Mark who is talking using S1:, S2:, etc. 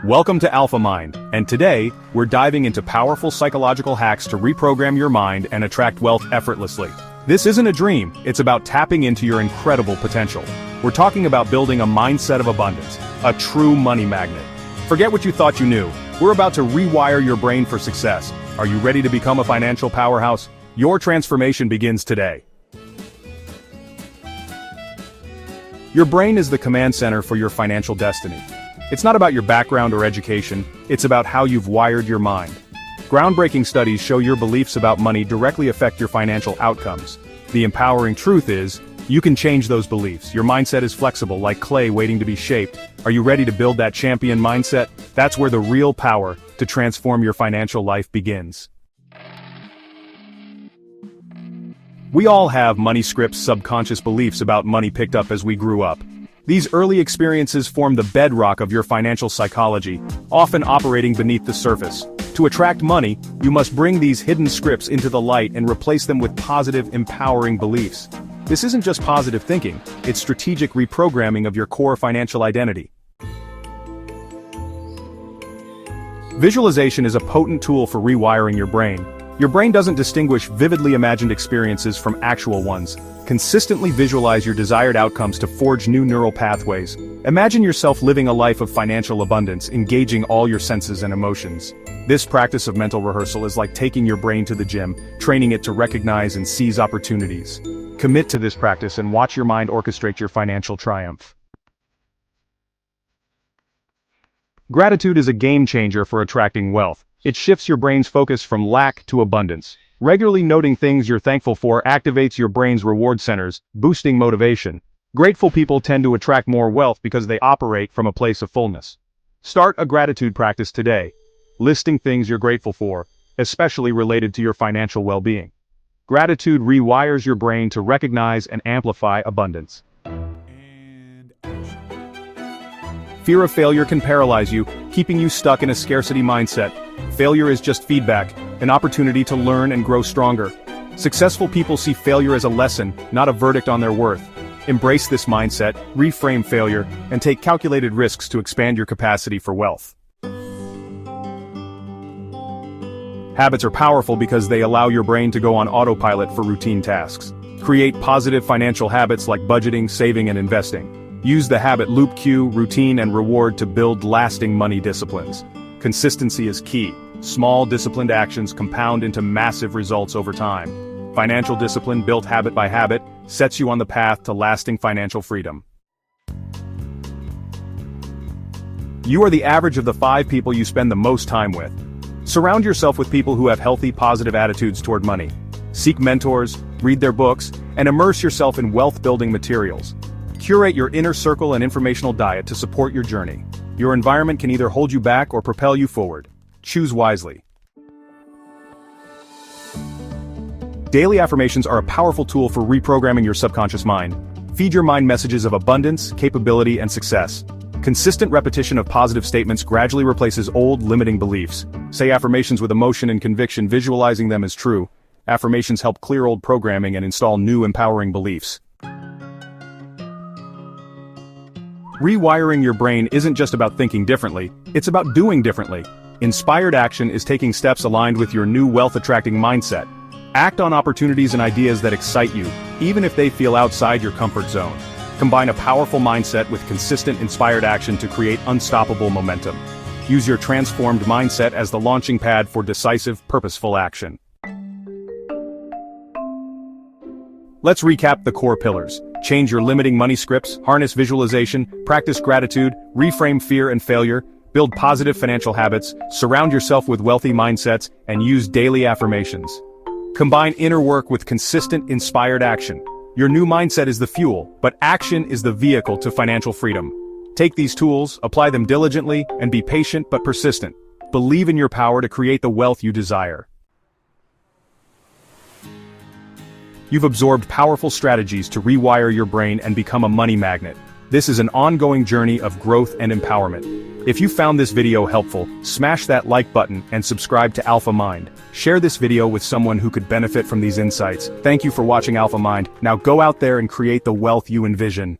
S1: Welcome to Alpha Mind, and today, we're diving into powerful psychological hacks to reprogram your mind and attract wealth effortlessly. This isn't a dream, it's about tapping into your incredible potential. We're talking about building a mindset of abundance, a true money magnet. Forget what you thought you knew. We're about to rewire your brain for success. Are you ready to become a financial powerhouse? Your transformation begins today. Your brain is the command center for your financial destiny. It's not about your background or education, it's about how you've wired your mind. Groundbreaking studies show your beliefs about money directly affect your financial outcomes. The empowering truth is, you can change those beliefs. Your mindset is flexible, like clay waiting to be shaped. Are you ready to build that champion mindset? That's where the real power to transform your financial life begins. We all have money scripts, subconscious beliefs about money picked up as we grew up. These early experiences form the bedrock of your financial psychology, often operating beneath the surface. To attract money, you must bring these hidden scripts into the light and replace them with positive, empowering beliefs. This isn't just positive thinking, it's strategic reprogramming of your core financial identity. Visualization is a potent tool for rewiring your brain. Your brain doesn't distinguish vividly imagined experiences from actual ones. Consistently visualize your desired outcomes to forge new neural pathways. Imagine yourself living a life of financial abundance, engaging all your senses and emotions. This practice of mental rehearsal is like taking your brain to the gym, training it to recognize and seize opportunities. Commit to this practice and watch your mind orchestrate your financial triumph. Gratitude is a game changer for attracting wealth. It shifts your brain's focus from lack to abundance. Regularly noting things you're thankful for activates your brain's reward centers, boosting motivation. Grateful people tend to attract more wealth because they operate from a place of fullness. Start a gratitude practice today, listing things you're grateful for, especially related to your financial well-being. Gratitude rewires your brain to recognize and amplify abundance. Fear of failure can paralyze you, keeping you stuck in a scarcity mindset. Failure is just feedback, an opportunity to learn and grow stronger. Successful people see failure as a lesson, not a verdict on their worth. Embrace this mindset, reframe failure, and take calculated risks to expand your capacity for wealth. Habits are powerful because they allow your brain to go on autopilot for routine tasks. Create positive financial habits like budgeting, saving, and investing. Use the habit loop cue, routine, and reward to build lasting money disciplines. Consistency is key. Small, disciplined actions compound into massive results over time. Financial discipline built habit by habit sets you on the path to lasting financial freedom. You are the average of the 5 people you spend the most time with. Surround yourself with people who have healthy, positive attitudes toward money. Seek mentors, read their books, and immerse yourself in wealth-building materials. Curate your inner circle and informational diet to support your journey. Your environment can either hold you back or propel you forward. Choose wisely. Daily affirmations are a powerful tool for reprogramming your subconscious mind. Feed your mind messages of abundance, capability, and success. Consistent repetition of positive statements gradually replaces old, limiting beliefs. Say affirmations with emotion and conviction, visualizing them as true. Affirmations help clear old programming and install new, empowering beliefs. Rewiring your brain isn't just about thinking differently, it's about doing differently. Inspired action is taking steps aligned with your new wealth-attracting mindset. Act on opportunities and ideas that excite you, even if they feel outside your comfort zone. Combine a powerful mindset with consistent inspired action to create unstoppable momentum. Use your transformed mindset as the launching pad for decisive, purposeful action. Let's recap the core pillars. Change your limiting money scripts, harness visualization, practice gratitude, reframe fear and failure, build positive financial habits, surround yourself with wealthy mindsets, and use daily affirmations. Combine inner work with consistent, inspired action. Your new mindset is the fuel, but action is the vehicle to financial freedom. Take these tools, apply them diligently, and be patient but persistent. Believe in your power to create the wealth you desire. You've absorbed powerful strategies to rewire your brain and become a money magnet. This is an ongoing journey of growth and empowerment. If you found this video helpful, smash that like button and subscribe to Alpha Mind. Share this video with someone who could benefit from these insights. Thank you for watching Alpha Mind. Now go out there and create the wealth you envision.